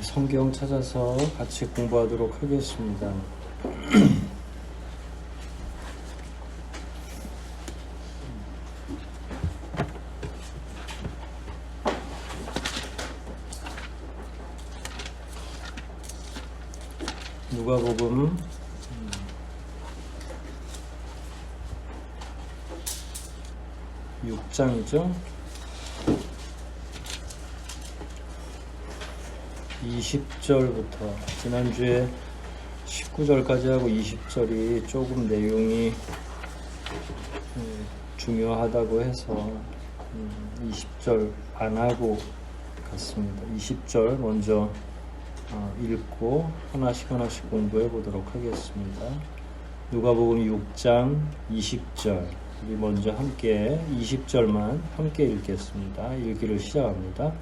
성경 찾아서 같이 공부하도록 하겠습니다. 누가복음 6장이죠. 20절부터 지난주에 19절까지 하고 20절이 조금 내용이 중요하다고 해서 20절 안 하고 갔습니다. 20절 먼저 읽고 하나씩 공부해 보도록 하겠습니다. 누가복음 6장 20절 우리 먼저 함께 20절만 함께 읽겠습니다. 읽기를 시작합니다.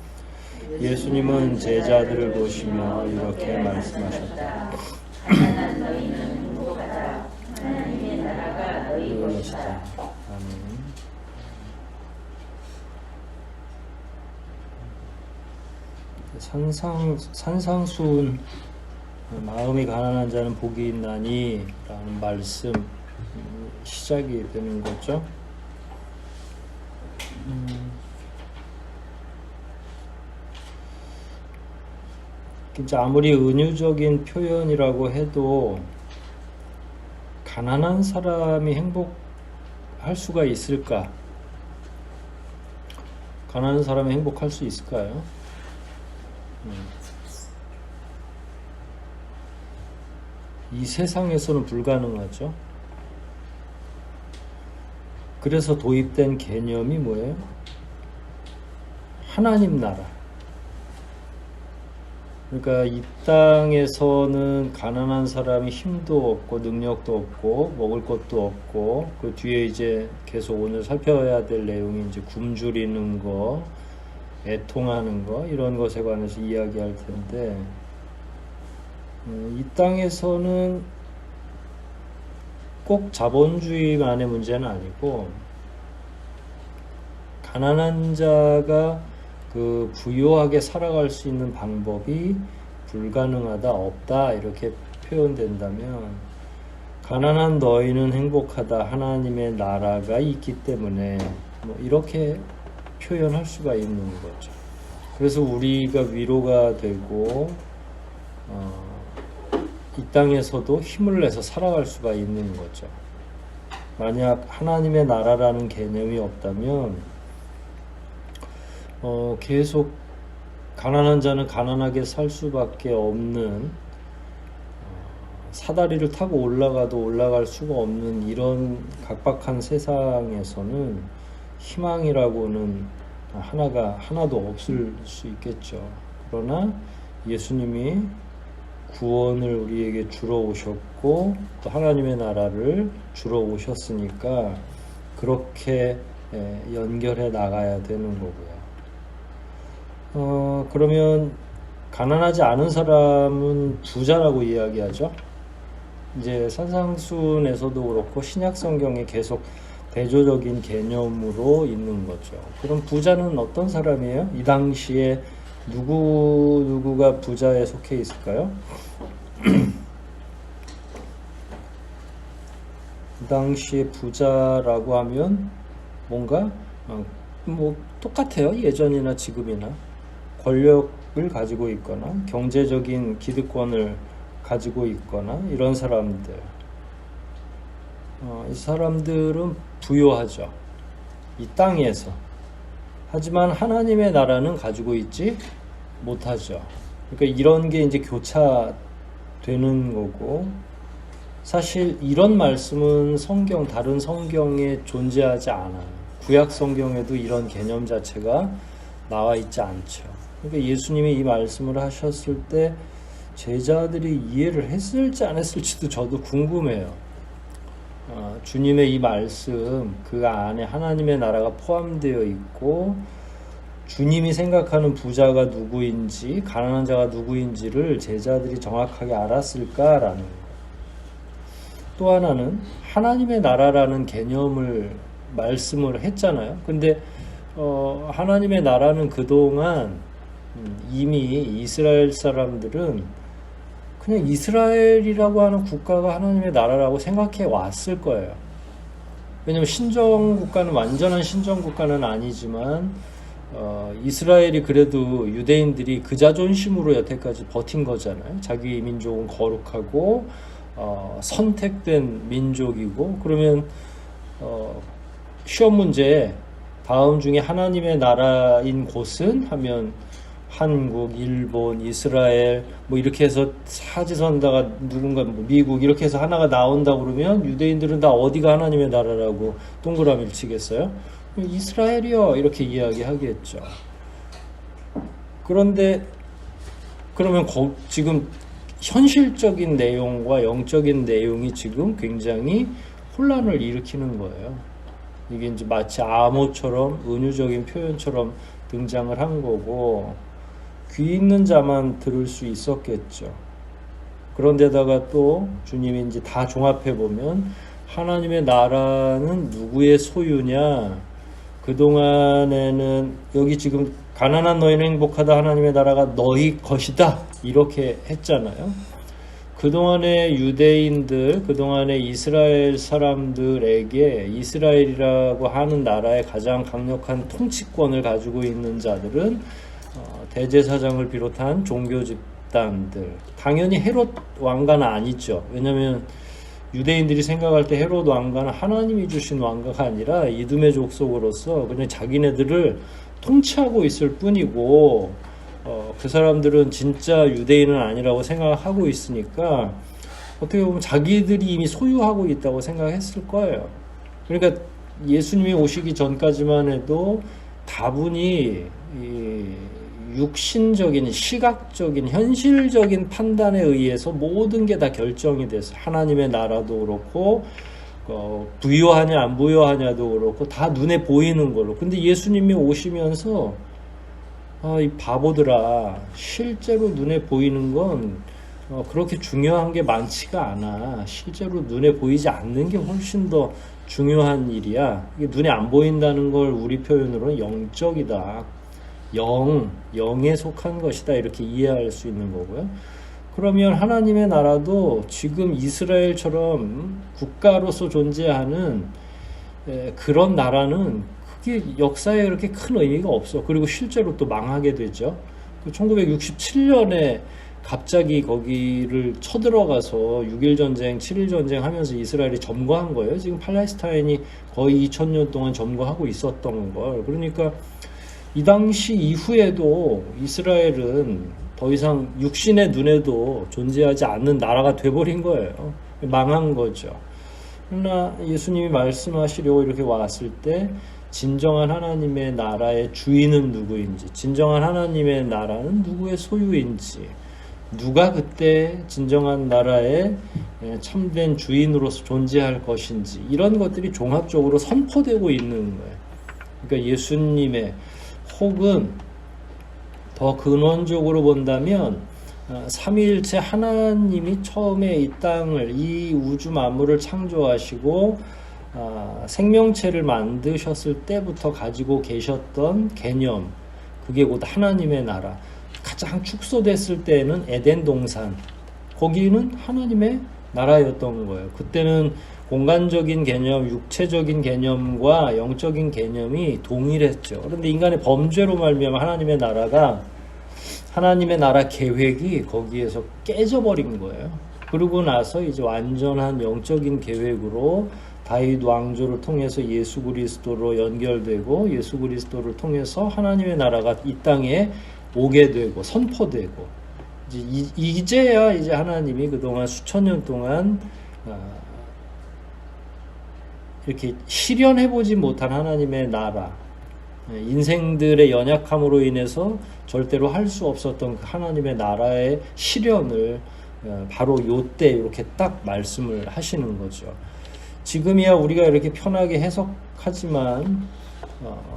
예수님은 제자들을 보시며 이렇게 말씀하셨다. 가난한 너희는 행복하다. 하나님의 나라가 너희 것이다. 아멘. 산상수훈 마음이 가난한 자는 복이 있나니 라는 말씀 시작이 되는 거죠. 진짜 아무리 은유적인 표현이라고 해도 가난한 사람이 행복할 수가 있을까? 가난한 사람이 행복할 수 있을까요? 이 세상에서는 불가능하죠. 그래서 도입된 개념이 뭐예요? 하나님 나라. 그러니까 이 땅에서는 가난한 사람이 힘도 없고 능력도 없고 먹을 것도 없고 그 뒤에 이제 계속 오늘 살펴야 될 내용이 이제 굶주리는 거, 애통하는 거 이런 것에 관해서 이야기할 텐데 이 땅에서는 꼭 자본주의만의 문제는 아니고 가난한 자가 그 부유하게 살아갈 수 있는 방법이 불가능하다, 없다 이렇게 표현된다면 가난한 너희는 행복하다, 하나님의 나라가 있기 때문에 뭐 이렇게 표현할 수가 있는 거죠. 그래서 우리가 위로가 되고 이 땅에서도 힘을 내서 살아갈 수가 있는 거죠. 만약 하나님의 나라라는 개념이 없다면 계속 가난한 자는 가난하게 살 수밖에 없는 사다리를 타고 올라가도 올라갈 수가 없는 이런 각박한 세상에서는 희망이라고는 하나도 없을 수 있겠죠. 그러나 예수님이 구원을 우리에게 주러 오셨고 또 하나님의 나라를 주러 오셨으니까 그렇게 연결해 나가야 되는 거고요. 그러면 가난하지 않은 사람은 부자라고 이야기하죠. 이제 산상수훈에서도 그렇고 신약 성경에 계속 대조적인 개념으로 있는 거죠. 그럼 부자는 어떤 사람이에요? 이 당시에 누구가 부자에 속해 있을까요? 이 당시에 부자라고 하면 뭔가 뭐 똑같아요. 예전이나 지금이나 권력을 가지고 있거나 경제적인 기득권을 가지고 있거나 이런 사람들 이 사람들은 부유하죠. 이 땅에서. 하지만 하나님의 나라는 가지고 있지 못하죠. 그러니까 이런 게 이제 교차되는 거고 사실 이런 말씀은 다른 성경에 존재하지 않아요. 구약 성경에도 이런 개념 자체가 나와 있지 않죠. 그러니까 예수님이 이 말씀을 하셨을 때 제자들이 이해를 했을지 안 했을지도 저도 궁금해요. 주님의 이 말씀 그 안에 하나님의 나라가 포함되어 있고 주님이 생각하는 부자가 누구인지 가난한 자가 누구인지를 제자들이 정확하게 알았을까라는 거. 또 하나는 하나님의 나라라는 개념을 말씀을 했잖아요. 근데 하나님의 나라는 그동안 이미 이스라엘 사람들은 그냥 이스라엘이라고 하는 국가가 하나님의 나라라고 생각해 왔을 거예요. 왜냐면 신정국가는 완전한 신정국가는 아니지만 이스라엘이 그래도 유대인들이 그 자존심으로 여태까지 버틴 거잖아요. 자기 민족은 거룩하고 선택된 민족이고, 그러면 시험 문제 다음 중에 하나님의 나라인 곳은 하면 한국, 일본, 이스라엘 뭐 이렇게 해서 사지선다가 누군가 뭐 미국 이렇게 해서 하나가 나온다 그러면 유대인들은 다 어디가 하나님의 나라라고 동그라미를 치겠어요? 이스라엘이요 이렇게 이야기하겠죠. 그런데 그러면 지금 현실적인 내용과 영적인 내용이 지금 굉장히 혼란을 일으키는 거예요. 이게 이제 마치 암호처럼 은유적인 표현처럼 등장을 한 거고, 귀 있는 자만 들을 수 있었겠죠. 그런데다가 또 주님이 이제 다 종합해 보면 하나님의 나라는 누구의 소유냐? 그동안에는 여기 지금 가난한 너희는 행복하다, 하나님의 나라가 너희 것이다 이렇게 했잖아요. 그동안의 유대인들, 그동안의 이스라엘 사람들에게 이스라엘이라고 하는 나라의 가장 강력한 통치권을 가지고 있는 자들은 대제사장을 비롯한 종교 집단들, 당연히 헤롯 왕가는 아니죠. 왜냐하면 유대인들이 생각할 때 헤롯 왕가는 하나님이 주신 왕가가 아니라 이두메 족속으로서 그냥 자기네들을 통치하고 있을 뿐이고, 그 사람들은 진짜 유대인은 아니라고 생각하고 있으니까 어떻게 보면 자기들이 이미 소유하고 있다고 생각했을 거예요. 그러니까 예수님이 오시기 전까지만 해도 다분히 육신적인, 시각적인, 현실적인 판단에 의해서 모든 게 다 결정이 돼서 하나님의 나라도 그렇고 부유하냐 안 부유하냐도 그렇고 다 눈에 보이는 걸로. 근데 예수님이 오시면서 이 바보들아, 실제로 눈에 보이는 건 그렇게 중요한 게 많지가 않아. 실제로 눈에 보이지 않는 게 훨씬 더 중요한 일이야. 이게 눈에 안 보인다는 걸 우리 표현으로는 영적이다. 영에 속한 것이다. 이렇게 이해할 수 있는 거고요. 그러면 하나님의 나라도 지금 이스라엘처럼 국가로서 존재하는 그런 나라는 그게 역사에 그렇게 큰 의미가 없어. 그리고 실제로 또 망하게 되죠. 1967년에 갑자기 거기를 쳐들어가서 6.1 전쟁, 7.1 전쟁 하면서 이스라엘이 점거한 거예요. 지금 팔레스타인이 거의 2000년 동안 점거하고 있었던 걸. 그러니까 이 당시 이후에도 이스라엘은 더 이상 육신의 눈에도 존재하지 않는 나라가 돼버린 거예요. 망한 거죠. 그러나 예수님이 말씀하시려고 이렇게 왔을 때 진정한 하나님의 나라의 주인은 누구인지, 진정한 하나님의 나라는 누구의 소유인지, 누가 그때 진정한 나라의 참된 주인으로서 존재할 것인지, 이런 것들이 종합적으로 선포되고 있는 거예요. 그러니까 예수님의, 혹은 더 근원적으로 본다면 삼위일체 하나님이 처음에 이 땅을, 이 우주 만물을 창조하시고 생명체를 만드셨을 때부터 가지고 계셨던 개념, 그게 곧 하나님의 나라. 가장 축소됐을 때는 에덴 동산, 거기는 하나님의 나라였던 거예요. 그때는 공간적인 개념, 육체적인 개념과 영적인 개념이 동일했죠. 그런데 인간의 범죄로 말미암아 하나님의 나라 계획이 거기에서 깨져버린 거예요. 그러고 나서 이제 완전한 영적인 계획으로 다윗 왕조를 통해서 예수 그리스도로 연결되고, 예수 그리스도를 통해서 하나님의 나라가 이 땅에 오게 되고 선포되고, 이제야 이제 하나님이 그동안 수천 년 동안 이렇게 실현해보지 못한 하나님의 나라, 인생들의 연약함으로 인해서 절대로 할 수 없었던 그 하나님의 나라의 실현을 바로 요때 이렇게 딱 말씀을 하시는 거죠. 지금이야 우리가 이렇게 편하게 해석하지만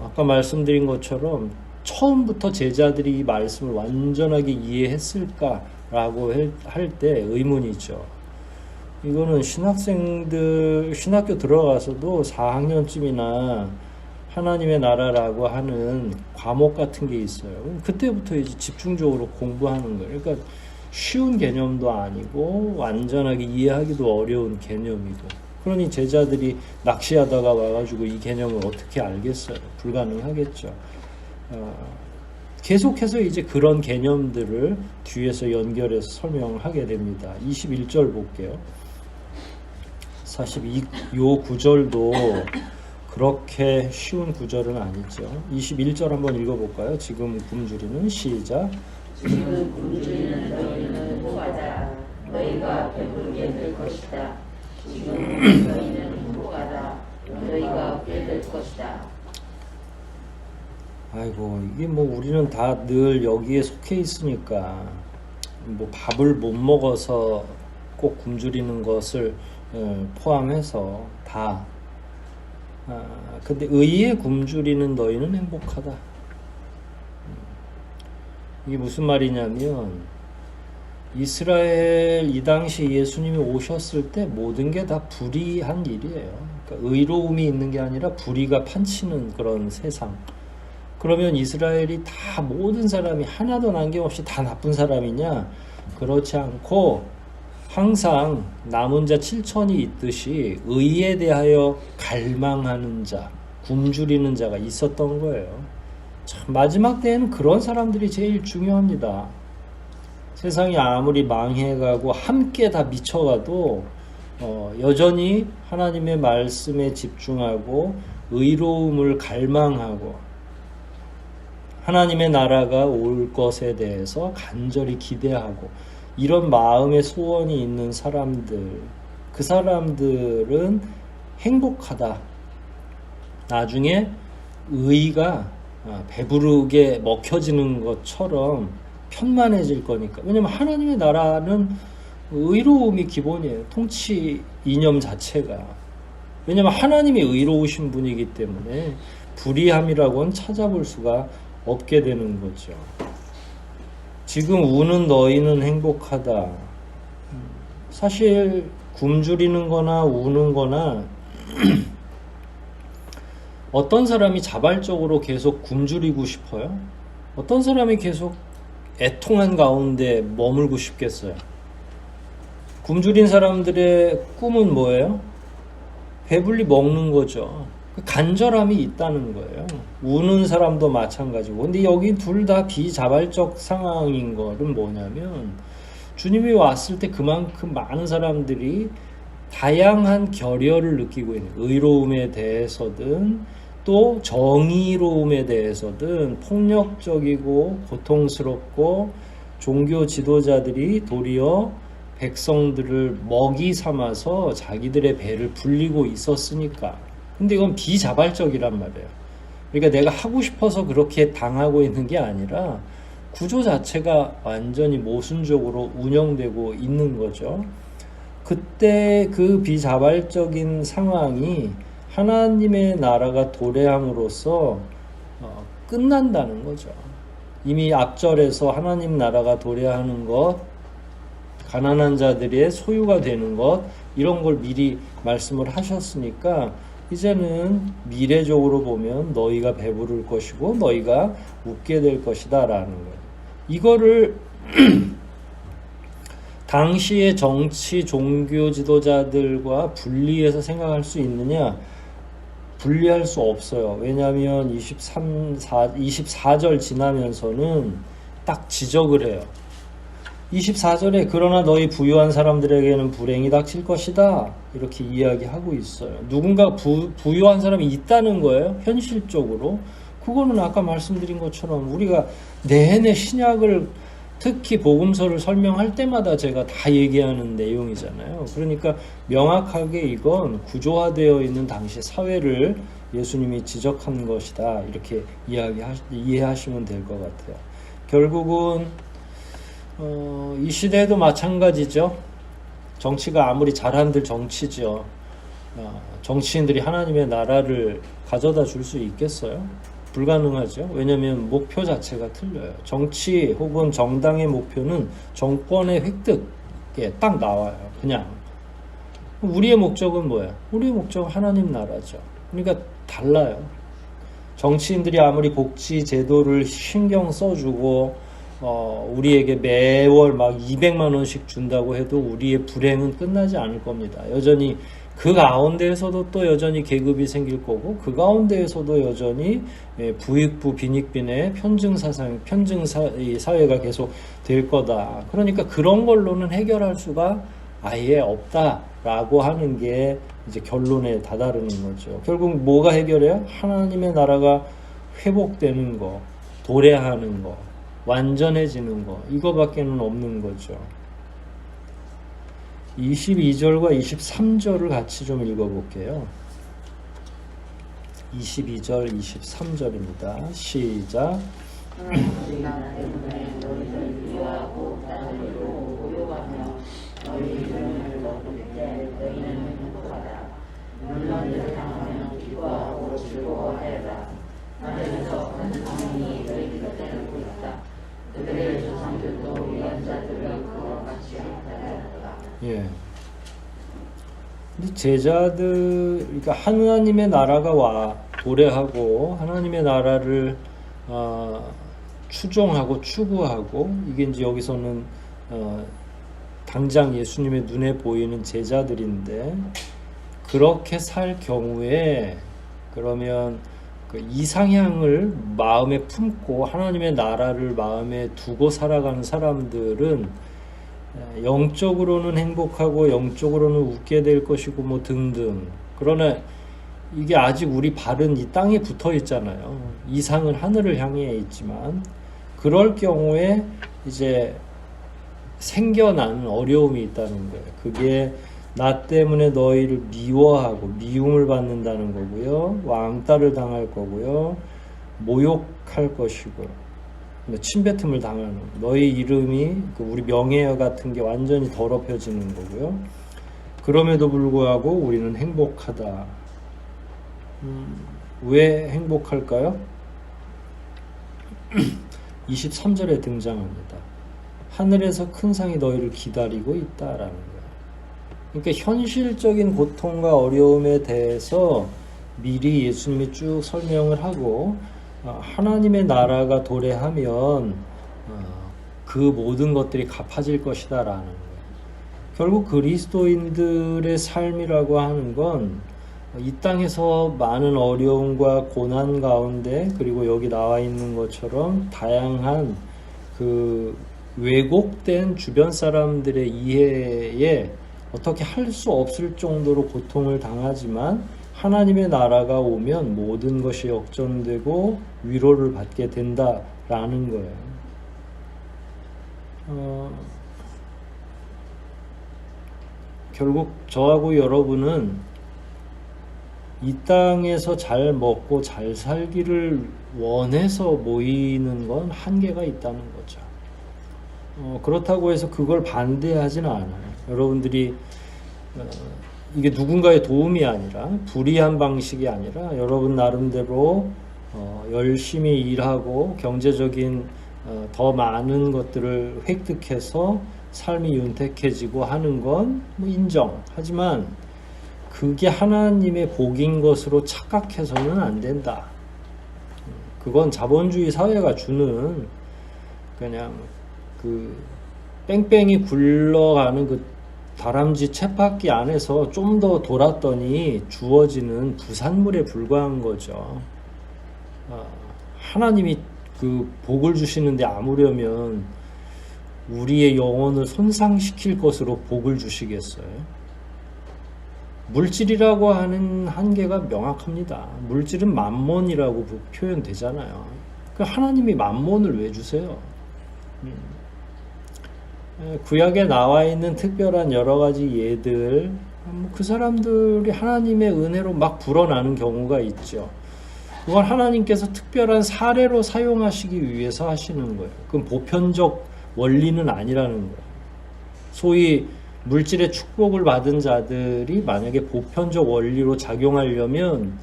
아까 말씀드린 것처럼 처음부터 제자들이 이 말씀을 완전하게 이해했을까라고 할 때 의문이죠. 이거는 신학교 들어가서도 4학년쯤이나 하나님의 나라라고 하는 과목 같은 게 있어요. 그때부터 이제 집중적으로 공부하는 거예요. 그러니까 쉬운 개념도 아니고 완전하게 이해하기도 어려운 개념이고, 그러니 제자들이 낚시하다가 와가지고 이 개념을 어떻게 알겠어요? 불가능하겠죠. 계속해서 이제 그런 개념들을 뒤에서 연결해서 설명하게 됩니다. 21절 볼게요. 사실 요 구절도 그렇게 쉬운 구절은 아니죠. 21절 한번 읽어볼까요? 지금 굶주리는 시작. 지금 굶주리는 너희는 행복하다. 너희가 배부르게 될 것이다. 지금 너희는 행복하다. 너희가 얻게 될 것이다. 아이고, 이게 뭐 우리는 다 늘 여기에 속해 있으니까 뭐 밥을 못 먹어서 꼭 굶주리는 것을 포함해서 다. 근데 의에 굶주리는 너희는 행복하다. 이게 무슨 말이냐면, 이스라엘 이 당시 예수님이 오셨을 때 모든 게 다 불의한 일이에요. 그러니까 의로움이 있는 게 아니라 불의가 판치는 그런 세상. 그러면 이스라엘이 다 모든 사람이 하나도 남김없이 다 나쁜 사람이냐? 그렇지 않고 항상 남은 자 7천이 있듯이 의에 대하여 갈망하는 자, 굶주리는 자가 있었던 거예요. 참 마지막 때에는 그런 사람들이 제일 중요합니다. 세상이 아무리 망해가고 함께 다 미쳐가도 여전히 하나님의 말씀에 집중하고 의로움을 갈망하고 하나님의 나라가 올 것에 대해서 간절히 기대하고 이런 마음의 소원이 있는 사람들, 그 사람들은 행복하다. 나중에 의가 배부르게 먹혀지는 것처럼 편만해질 거니까. 왜냐면 하나님의 나라는 의로움이 기본이에요. 통치 이념 자체가. 왜냐면 하나님이 의로우신 분이기 때문에 불의함이라고는 찾아볼 수가 없게 되는 거죠. 지금 우는 너희는 행복하다. 사실 굶주리는 거나 우는 거나 어떤 사람이 자발적으로 계속 굶주리고 싶어요? 어떤 사람이 계속 애통한 가운데 머물고 싶겠어요? 굶주린 사람들의 꿈은 뭐예요? 배불리 먹는 거죠. 간절함이 있다는 거예요. 우는 사람도 마찬가지고. 근데 여기 둘 다 비자발적 상황인 거는 뭐냐면, 주님이 왔을 때 그만큼 많은 사람들이 다양한 결여를 느끼고 있는, 의로움에 대해서든 또 정의로움에 대해서든 폭력적이고 고통스럽고, 종교 지도자들이 도리어 백성들을 먹이 삼아서 자기들의 배를 불리고 있었으니까. 근데 이건 비자발적이란 말이에요. 그러니까 내가 하고 싶어서 그렇게 당하고 있는 게 아니라 구조 자체가 완전히 모순적으로 운영되고 있는 거죠. 그때 그 비자발적인 상황이 하나님의 나라가 도래함으로써 끝난다는 거죠. 이미 앞절에서 하나님 나라가 도래하는 것, 가난한 자들의 소유가 되는 것, 이런 걸 미리 말씀을 하셨으니까 이제는 미래적으로 보면 너희가 배부를 것이고 너희가 웃게 될 것이다 라는 거예요. 이거를 당시의 정치, 종교 지도자들과 분리해서 생각할 수 있느냐? 분리할 수 없어요. 왜냐하면 24절 지나면서는 딱 지적을 해요. 24절에 그러나 너희 부유한 사람들에게는 불행이 닥칠 것이다. 이렇게 이야기하고 있어요. 누군가 부유한 사람이 있다는 거예요. 현실적으로. 그거는 아까 말씀드린 것처럼 우리가 내내 신약을, 특히 복음서를 설명할 때마다 제가 다 얘기하는 내용이잖아요. 그러니까 명확하게 이건 구조화되어 있는 당시 사회를 예수님이 지적한 것이다. 이렇게 이해하시면 될 것 같아요. 결국은 이 시대에도 마찬가지죠. 정치가 아무리 잘한들 정치죠. 정치인들이 하나님의 나라를 가져다 줄 수 있겠어요? 불가능하죠. 왜냐하면 목표 자체가 틀려요. 정치 혹은 정당의 목표는 정권의 획득에 딱 나와요. 그냥. 우리의 목적은 뭐야? 우리의 목적은 하나님 나라죠. 그러니까 달라요. 정치인들이 아무리 복지 제도를 신경 써주고 우리에게 매월 막 200만 원씩 준다고 해도 우리의 불행은 끝나지 않을 겁니다. 여전히 그 가운데에서도 또 여전히 계급이 생길 거고 그 가운데에서도 여전히 부익부 빈익빈의 사회가 계속 될 거다. 그러니까 그런 걸로는 해결할 수가 아예 없다라고 하는 게 이제 결론에 다다르는 거죠. 결국 뭐가 해결해요? 하나님의 나라가 회복되는 거, 도래하는 거, 완전해지는 거, 이거밖에는 없는 거죠. 22절과 23절을 같이 좀 읽어볼게요. 22절, 23절입니다. 시작. 예. 근데 제자들, 그러니까 하나님의 나라가 도래하고 하나님의 나라를 추종하고 추구하고 이게 이제 여기서는 당장 예수님의 눈에 보이는 제자들인데 그렇게 살 경우에 그러면 그 이상향을 마음에 품고 하나님의 나라를 마음에 두고 살아가는 사람들은 영적으로는 행복하고 영적으로는 웃게 될 것이고 뭐 등등. 그러나 이게 아직 우리 발은 이 땅에 붙어 있잖아요. 이상은 하늘을 향해 있지만 그럴 경우에 이제 생겨나는 어려움이 있다는 거예요. 그게 나 때문에 너희를 미워하고 미움을 받는다는 거고요. 왕따를 당할 거고요. 모욕할 것이고 침뱉음을 당하는 너희 이름이 우리 명예 같은 게 완전히 더럽혀지는 거고요. 그럼에도 불구하고 우리는 행복하다. 왜 행복할까요? 23절에 등장합니다. 하늘에서 큰 상이 너희를 기다리고 있다라는 거예요. 그러니까 현실적인 고통과 어려움에 대해서 미리 예수님이 쭉 설명을 하고 하나님의 나라가 도래하면 그 모든 것들이 갚아질 것이다 라는 거예요. 결국 그리스도인들의 삶이라고 하는 건 이 땅에서 많은 어려움과 고난 가운데 그리고 여기 나와 있는 것처럼 다양한 그 왜곡된 주변 사람들의 이해에 어떻게 할 수 없을 정도로 고통을 당하지만 하나님의 나라가 오면 모든 것이 역전되고 위로를 받게 된다라는 거예요. 결국 저하고 여러분은 이 땅에서 잘 먹고 잘 살기를 원해서 모이는 건 한계가 있다는 거죠. 그렇다고 해서 그걸 반대하지는 않아요. 여러분들이 이게 누군가의 도움이 아니라 불의한 방식이 아니라 여러분 나름대로 열심히 일하고 경제적인 더 많은 것들을 획득해서 삶이 윤택해지고 하는 건 뭐 인정. 하지만 그게 하나님의 복인 것으로 착각해서는 안 된다. 그건 자본주의 사회가 주는 그냥 그 뺑뺑이 굴러가는 그 다람쥐 쳇바퀴 안에서 좀 더 돌았더니 주어지는 부산물에 불과한 거죠. 하나님이 그 복을 주시는데 아무려면 우리의 영혼을 손상시킬 것으로 복을 주시겠어요? 물질이라고 하는 한계가 명확합니다. 물질은 만몬이라고 표현되잖아요. 그 하나님이 만몬을 왜 주세요? 구약에 나와 있는 특별한 여러 가지 예들, 그 사람들이 하나님의 은혜로 막 불어나는 경우가 있죠. 그건 하나님께서 특별한 사례로 사용하시기 위해서 하시는 거예요. 그건 보편적 원리는 아니라는 거예요. 소위 물질의 축복을 받은 자들이 만약에 보편적 원리로 작용하려면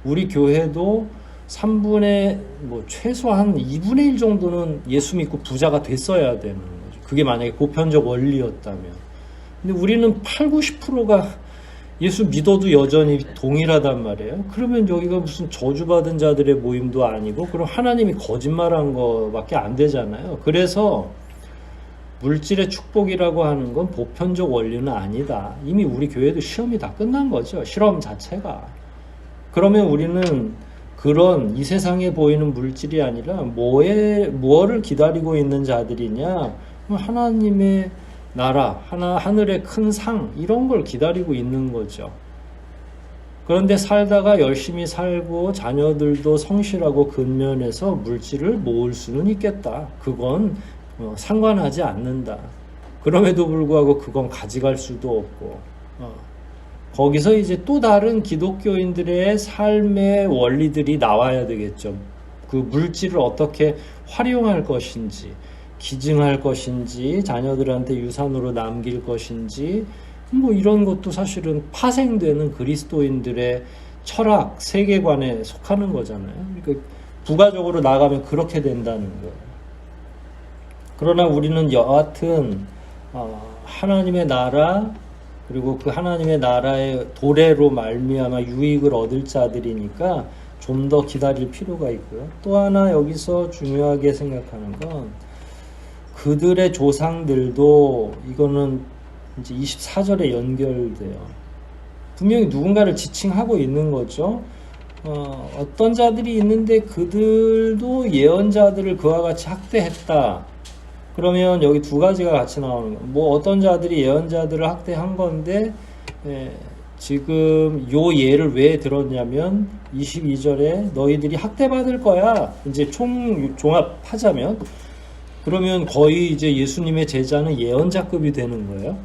우리 교회도 3분의 최소한 2분의 1 정도는 예수 믿고 부자가 됐어야 되는 거죠. 그게 만약에 보편적 원리였다면. 근데 우리는 80, 90%가 예수 믿어도 여전히 동일하단 말이에요. 그러면 여기가 무슨 저주받은 자들의 모임도 아니고 그럼 하나님이 거짓말한 거밖에 안 되잖아요. 그래서 물질의 축복이라고 하는 건 보편적 원리는 아니다. 이미 우리 교회도 시험이 다 끝난 거죠. 실험 자체가. 그러면 우리는 그런 이 세상에 보이는 물질이 아니라 무엇을 기다리고 있는 자들이냐? 하나님의 나라, 하늘의 큰 상, 이런 걸 기다리고 있는 거죠. 그런데 살다가 열심히 살고 자녀들도 성실하고 근면해서 물질을 모을 수는 있겠다. 그건 상관하지 않는다. 그럼에도 불구하고 그건 가져갈 수도 없고, 거기서 이제 또 다른 기독교인들의 삶의 원리들이 나와야 되겠죠. 그 물질을 어떻게 활용할 것인지, 기증할 것인지, 자녀들한테 유산으로 남길 것인지, 뭐 이런 것도 사실은 파생되는 그리스도인들의 철학, 세계관에 속하는 거잖아요. 그러니까 부가적으로 나가면 그렇게 된다는 거예요. 그러나 우리는 여하튼 하나님의 나라, 그리고 그 하나님의 나라의 도래로 말미암아 유익을 얻을 자들이니까 좀 더 기다릴 필요가 있고요. 또 하나 여기서 중요하게 생각하는 건 그들의 조상들도, 이거는 이제 24절에 연결돼요. 분명히 누군가를 지칭하고 있는 거죠. 어떤 자들이 있는데 그들도 예언자들을 그와 같이 학대했다. 그러면 여기 두 가지가 같이 나오는 거예요. 뭐 어떤 자들이 예언자들을 학대한 건데, 지금 요 예를 왜 들었냐면 22절에 너희들이 학대받을 거야. 이제 종합하자면, 그러면 거의 이제 예수님의 제자는 예언자급이 되는 거예요.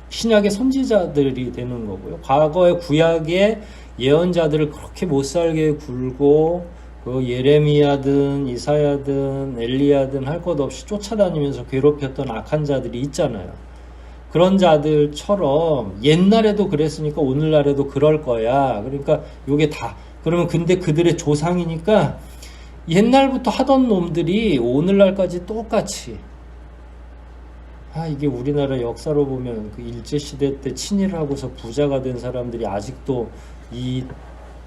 신약의 선지자들이 되는 거고요. 과거의 구약의 예언자들을 그렇게 못살게 굴고 그 예레미야든 이사야든 엘리야든 할 것 없이 쫓아다니면서 괴롭혔던 악한 자들이 있잖아요. 그런 자들처럼 옛날에도 그랬으니까 오늘날에도 그럴 거야. 그러니까 요게 다, 그러면 근데 그들의 조상이니까 옛날부터 하던 놈들이 오늘날까지 똑같이, 이게 우리나라 역사로 보면 그 일제시대 때 친일을 하고서 부자가 된 사람들이 아직도 이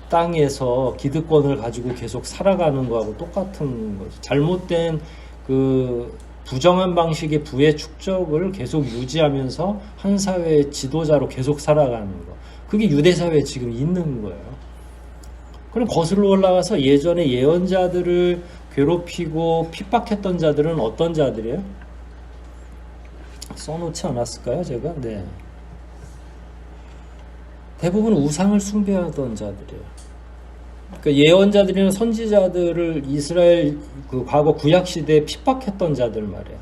땅에서 기득권을 가지고 계속 살아가는 거하고 똑같은 거죠. 잘못된 그 부정한 방식의 부의 축적을 계속 유지하면서 한 사회의 지도자로 계속 살아가는 거. 그게 유대 사회에 지금 있는 거예요. 그럼 거슬러 올라가서 예전에 예언자들을 괴롭히고 핍박했던 자들은 어떤 자들이에요? 써놓지 않았을까요, 제가? 네. 대부분 우상을 숭배하던 자들이에요. 그러니까 예언자들이나 선지자들을 이스라엘 그 과거 구약 시대에 핍박했던 자들 말이에요.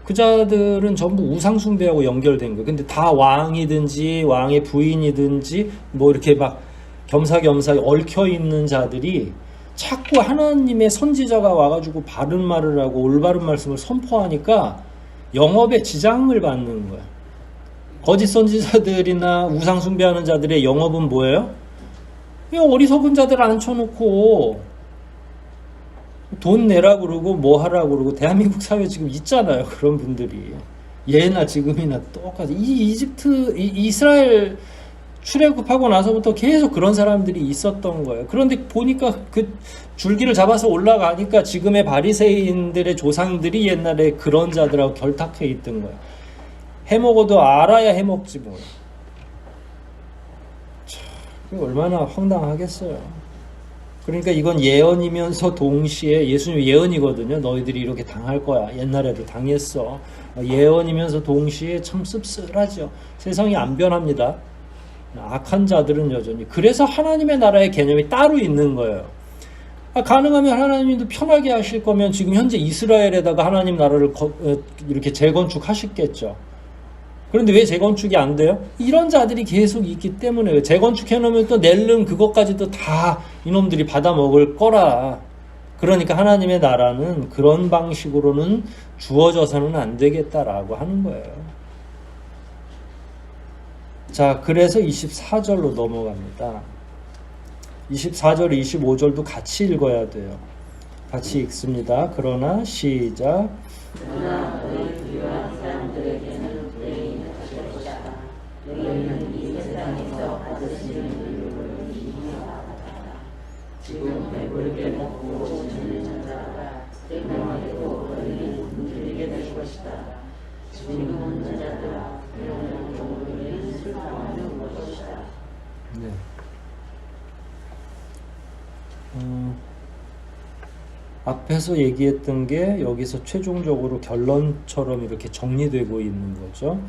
그 자들은 전부 우상 숭배하고 연결된 거예요. 근데 다 왕이든지 왕의 부인이든지 뭐 이렇게 막 겸사겸사 얽혀 있는 자들이 자꾸 하나님의 선지자가 와가지고 바른 말을 하고 올바른 말씀을 선포하니까 영업에 지장을 받는 거예요. 거짓 선지자들이나 우상 숭배하는 자들의 영업은 뭐예요? 그냥 어리석은 자들 앉혀놓고 돈 내라 그러고 뭐 하라 그러고, 대한민국 사회 지금 있잖아요. 그런 분들이 예나 지금이나 똑같이 이스라엘 출애굽하고 나서부터 계속 그런 사람들이 있었던 거예요. 그런데 보니까 그 줄기를 잡아서 올라가니까 지금의 바리새인들의 조상들이 옛날에 그런 자들하고 결탁해 있던 거예요. 해먹어도 알아야 해먹지 뭐. 참, 얼마나 황당하겠어요. 그러니까 이건 예언이면서 동시에, 예수님 예언이거든요. 너희들이 이렇게 당할 거야. 옛날에도 당했어. 예언이면서 동시에 참 씁쓸하죠. 세상이 안 변합니다. 악한 자들은 여전히. 그래서 하나님의 나라의 개념이 따로 있는 거예요. 가능하면 하나님도 편하게 하실 거면 지금 현재 이스라엘에다가 하나님 나라를 이렇게 재건축하시겠죠. 그런데 왜 재건축이 안 돼요? 이런 자들이 계속 있기 때문에. 재건축해놓으면 또 낼름 그것까지도 다 이놈들이 받아먹을 거라. 그러니까 하나님의 나라는 그런 방식으로는 주어져서는 안 되겠다라고 하는 거예요. 자, 그래서 24절로 넘어갑니다. 24절, 25절도 같이 읽어야 돼요. 같이 읽습니다. 그러나 시작. 그러나 너희 부유한 사람들에게는 불행이 닥칠 것이다. 너희는 이 세상 지금 배부르게 먹고 지내는 자가 때문에도 너희는 굶주리게 될 것이다. 지금 먹는 자들아 너희는 슬퍼하는 것이다. 네. 앞에서 얘기했던 게 여기서 최종적으로 결론처럼 이렇게 정리되고 있는 거죠.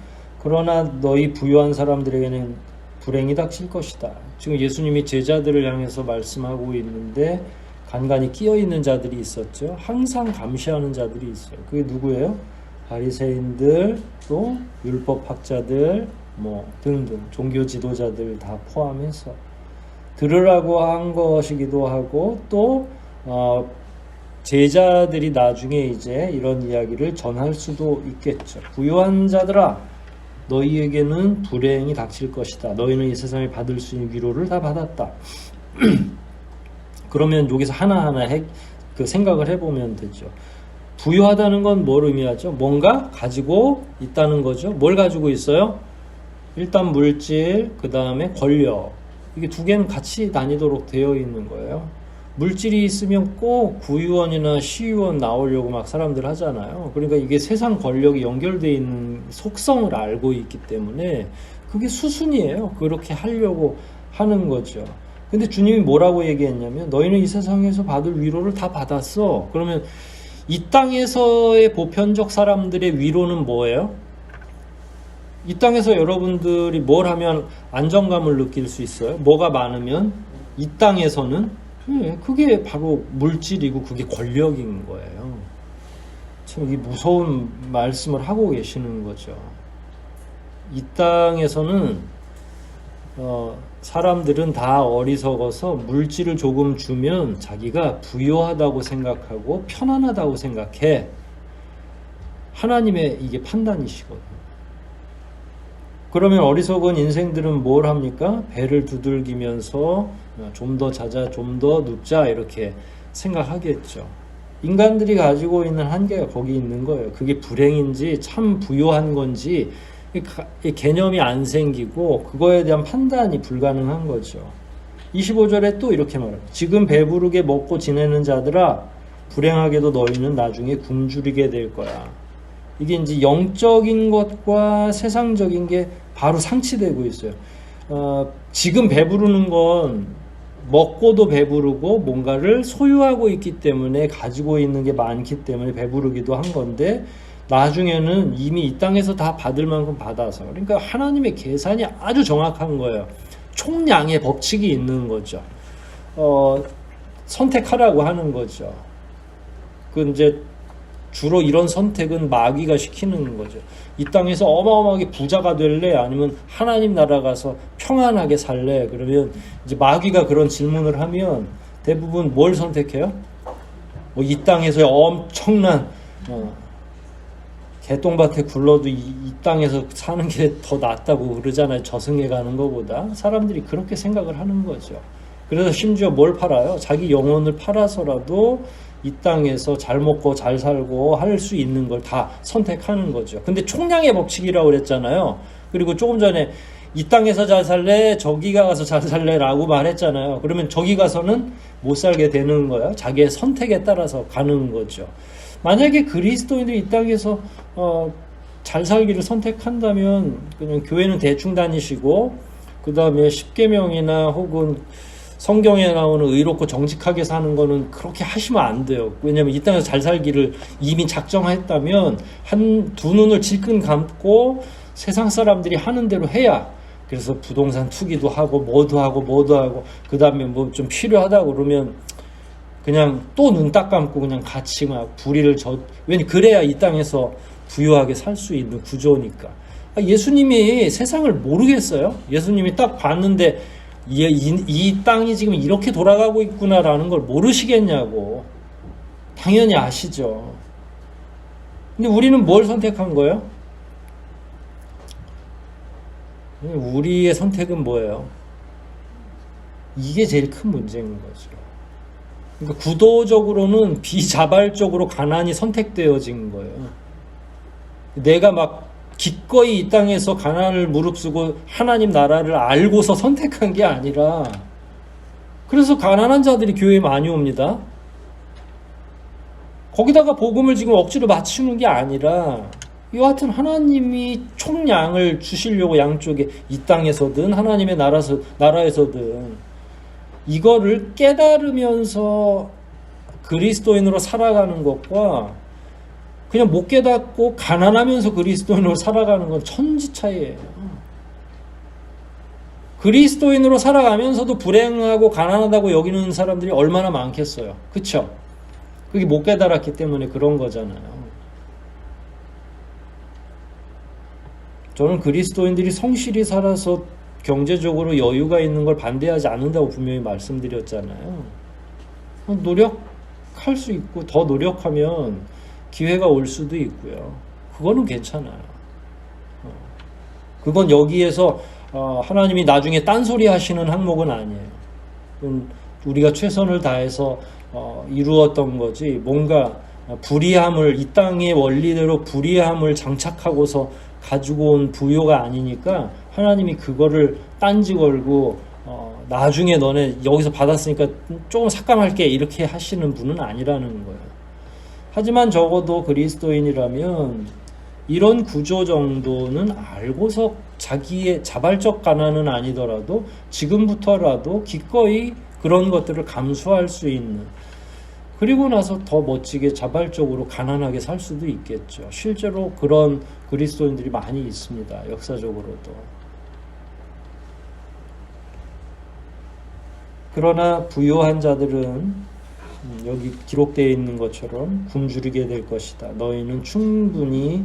그러나 너희 부유한 사람들에게는 불행이 닥칠 것이다. 지금 예수님이 제자들을 향해서 말씀하고 있는데 간간히 끼어 있는 자들이 있었죠. 항상 감시하는 자들이 있어요. 그게 누구예요? 바리새인들, 또 율법학자들, 뭐 등등 종교 지도자들 다 포함해서 들으라고 한 것이기도 하고, 또 제자들이 나중에 이제 이런 이야기를 전할 수도 있겠죠. 부유한 자들아, 너희에게는 불행이 닥칠 것이다. 너희는 이 세상에 받을 수 있는 위로를 다 받았다. 그러면 여기서 하나하나 그 생각을 해보면 되죠. 부유하다는 건 뭘 의미하죠? 뭔가 가지고 있다는 거죠. 뭘 가지고 있어요? 일단 물질, 그 다음에 권력. 이게 두 개는 같이 다니도록 되어 있는 거예요. 물질이 있으면 꼭 구의원이나 시의원 나오려고 막 사람들 하잖아요. 그러니까 이게 세상 권력이 연결되어 있는 속성을 알고 있기 때문에 그게 수순이에요. 그렇게 하려고 하는 거죠. 근데 주님이 뭐라고 얘기했냐면 너희는 이 세상에서 받을 위로를 다 받았어. 그러면 이 땅에서의 보편적 사람들의 위로는 뭐예요? 이 땅에서 여러분들이 뭘 하면 안정감을 느낄 수 있어요? 뭐가 많으면? 이 땅에서는 그게 바로 물질이고 그게 권력인 거예요. 참 이게 무서운 말씀을 하고 계시는 거죠. 이 땅에서는 사람들은 다 어리석어서 물질을 조금 주면 자기가 부유하다고 생각하고 편안하다고 생각해. 하나님의 이게 판단이시거든요. 그러면 어리석은 인생들은 뭘 합니까? 배를 두들기면서 좀 더 자자, 좀 더 눕자 이렇게 생각하겠죠. 인간들이 가지고 있는 한계가 거기 있는 거예요. 그게 불행인지 참 부유한 건지 개념이 안 생기고 그거에 대한 판단이 불가능한 거죠. 25절에 또 이렇게 말해요. 지금 배부르게 먹고 지내는 자들아, 불행하게도 너희는 나중에 굶주리게 될 거야. 이게 이제 영적인 것과 세상적인 게 바로 상치되고 있어요. 지금 배부르는 건 먹고도 배부르고 뭔가를 소유하고 있기 때문에 가지고 있는 게 많기 때문에 배부르기도 한 건데, 나중에는 이미 이 땅에서 다 받을 만큼 받아서, 그러니까 하나님의 계산이 아주 정확한 거예요. 총량의 법칙이 있는 거죠. 선택하라고 하는 거죠. 그 이제 주로 이런 선택은 마귀가 시키는 거죠. 이 땅에서 어마어마하게 부자가 될래? 아니면 하나님 나라 가서 평안하게 살래? 그러면 이제 마귀가 그런 질문을 하면 대부분 뭘 선택해요? 뭐 이 땅에서 엄청난 개똥밭에 굴러도 이 땅에서 사는 게 더 낫다고 그러잖아요. 저승에 가는 것보다. 사람들이 그렇게 생각을 하는 거죠. 그래서 심지어 뭘 팔아요? 자기 영혼을 팔아서라도 이 땅에서 잘 먹고 잘 살고 할 수 있는 걸 다 선택하는 거죠. 근데 총량의 법칙이라고 그랬잖아요. 그리고 조금 전에 이 땅에서 잘 살래? 저기 가서 잘 살래? 라고 말했잖아요. 그러면 저기 가서는 못 살게 되는 거예요. 자기의 선택에 따라서 가는 거죠. 만약에 그리스도인들이 이 땅에서 잘 살기를 선택한다면 그냥 교회는 대충 다니시고, 그 다음에 십계명이나 혹은 성경에 나오는 의롭고 정직하게 사는 거는 그렇게 하시면 안 돼요. 왜냐하면 이 땅에서 잘 살기를 이미 작정했다면 두 눈을 질끈 감고 세상 사람들이 하는 대로 해야, 그래서 부동산 투기도 하고 뭐도 하고 그 다음에 뭐 좀 필요하다고 그러면 그냥 또 눈 딱 감고 그냥 같이 막 불의를 왜냐 그래야 이 땅에서 부유하게 살 수 있는 구조니까. 예수님이 세상을 모르겠어요? 예수님이 딱 봤는데 이 땅이 지금 이렇게 돌아가고 있구나라는 걸 모르시겠냐고. 당연히 아시죠. 근데 우리는 뭘 선택한 거예요? 우리의 선택은 뭐예요? 이게 제일 큰 문제인 거죠. 그러니까 구도적으로는 비자발적으로 가난이 선택되어진 거예요. 내가 막 기꺼이 이 땅에서 가난을 무릅쓰고 하나님 나라를 알고서 선택한 게 아니라, 그래서 가난한 자들이 교회에 많이 옵니다. 거기다가 복음을 지금 억지로 맞추는 게 아니라 여하튼 하나님이 총량을 주시려고 양쪽에 이 땅에서든 하나님의 나라에서든 이거를 깨달으면서 그리스도인으로 살아가는 것과 그냥 못 깨닫고 가난하면서 그리스도인으로 살아가는 건 천지 차이예요. 그리스도인으로 살아가면서도 불행하고 가난하다고 여기는 사람들이 얼마나 많겠어요. 그쵸? 그게 못 깨달았기 때문에 그런 거잖아요. 저는 그리스도인들이 성실히 살아서 경제적으로 여유가 있는 걸 반대하지 않는다고 분명히 말씀드렸잖아요. 노력할 수 있고 더 노력하면 기회가 올 수도 있고요. 그거는 괜찮아요. 그건 여기에서 하나님이 나중에 딴소리 하시는 항목은 아니에요. 우리가 최선을 다해서 이루었던 거지, 뭔가 불의함을, 이 땅의 원리대로 불의함을 장착하고서 가지고 온 부요가 아니니까 하나님이 그거를 딴지 걸고 나중에 너네 여기서 받았으니까 조금 삭감할게 이렇게 하시는 분은 아니라는 거예요. 하지만 적어도 그리스도인이라면 이런 구조 정도는 알고서 자기의 자발적 가난은 아니더라도 지금부터라도 기꺼이 그런 것들을 감수할 수 있는, 그리고 나서 더 멋지게 자발적으로 가난하게 살 수도 있겠죠. 실제로 그런 그리스도인들이 많이 있습니다. 역사적으로도. 그러나 부요한 자들은 여기 기록되어 있는 것처럼 굶주리게 될 것이다. 너희는 충분히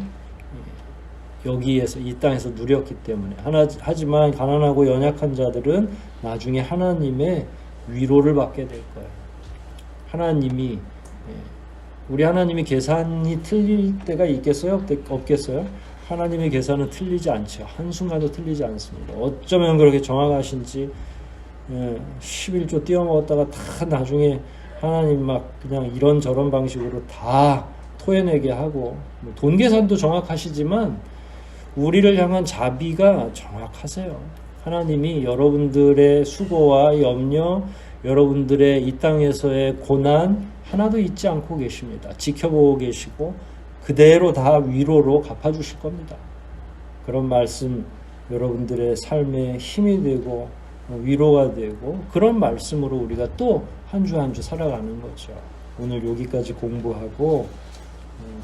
여기에서 이 땅에서 누렸기 때문에. 하지만 가난하고 연약한 자들은 나중에 하나님의 위로를 받게 될 거예요. 하나님이, 우리 하나님이 계산이 틀릴 때가 있겠어요? 없겠어요? 하나님의 계산은 틀리지 않죠. 한순간도 틀리지 않습니다. 어쩌면 그렇게 정확하신지 11조 띄워먹었다가 다 나중에 하나님 막 그냥 이런저런 방식으로 다 토해내게 하고, 돈 계산도 정확하시지만 우리를 향한 자비가 정확하세요. 하나님이 여러분들의 수고와 염려, 여러분들의 이 땅에서의 고난 하나도 잊지 않고 계십니다. 지켜보고 계시고 그대로 다 위로로 갚아주실 겁니다. 그런 말씀 여러분들의 삶에 힘이 되고 위로가 되고, 그런 말씀으로 우리가 또 한 주 한 주 살아가는 거죠. 오늘 여기까지 공부하고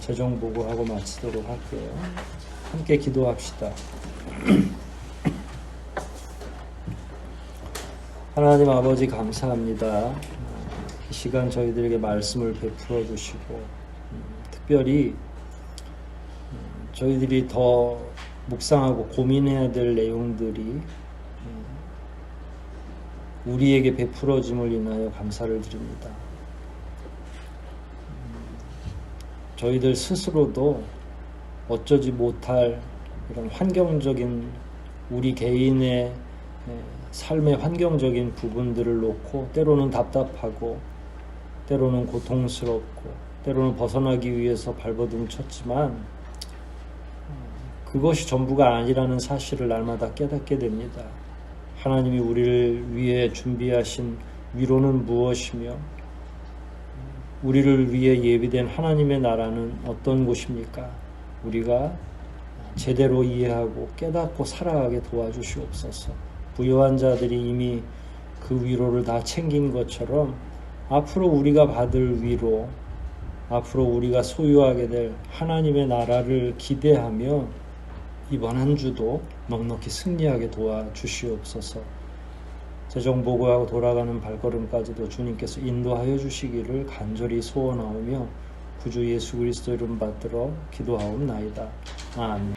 재정 보고하고 마치도록 할게요. 함께 기도합시다. 하나님 아버지 감사합니다. 이 시간 저희들에게 말씀을 베풀어 주시고, 특별히 저희들이 더 묵상하고 고민해야 될 내용들이 우리에게 베풀어짐을 인하여 감사를 드립니다. 저희들 스스로도 어쩌지 못할 이런 환경적인, 우리 개인의 삶의 환경적인 부분들을 놓고 때로는 답답하고 때로는 고통스럽고 때로는 벗어나기 위해서 발버둥 쳤지만 그것이 전부가 아니라는 사실을 날마다 깨닫게 됩니다. 하나님이 우리를 위해 준비하신 위로는 무엇이며 우리를 위해 예비된 하나님의 나라는 어떤 곳입니까? 우리가 제대로 이해하고 깨닫고 살아가게 도와주시옵소서. 부요한 자들이 이미 그 위로를 다 챙긴 것처럼 앞으로 우리가 받을 위로, 앞으로 우리가 소유하게 될 하나님의 나라를 기대하며 이번 한 주도 넉넉히 승리하게 도와주시옵소서. 재정 보고하고 돌아가는 발걸음까지도 주님께서 인도하여 주시기를 간절히 소원하오며 구주 예수 그리스도 이름 받들어 기도하옵나이다. 아멘.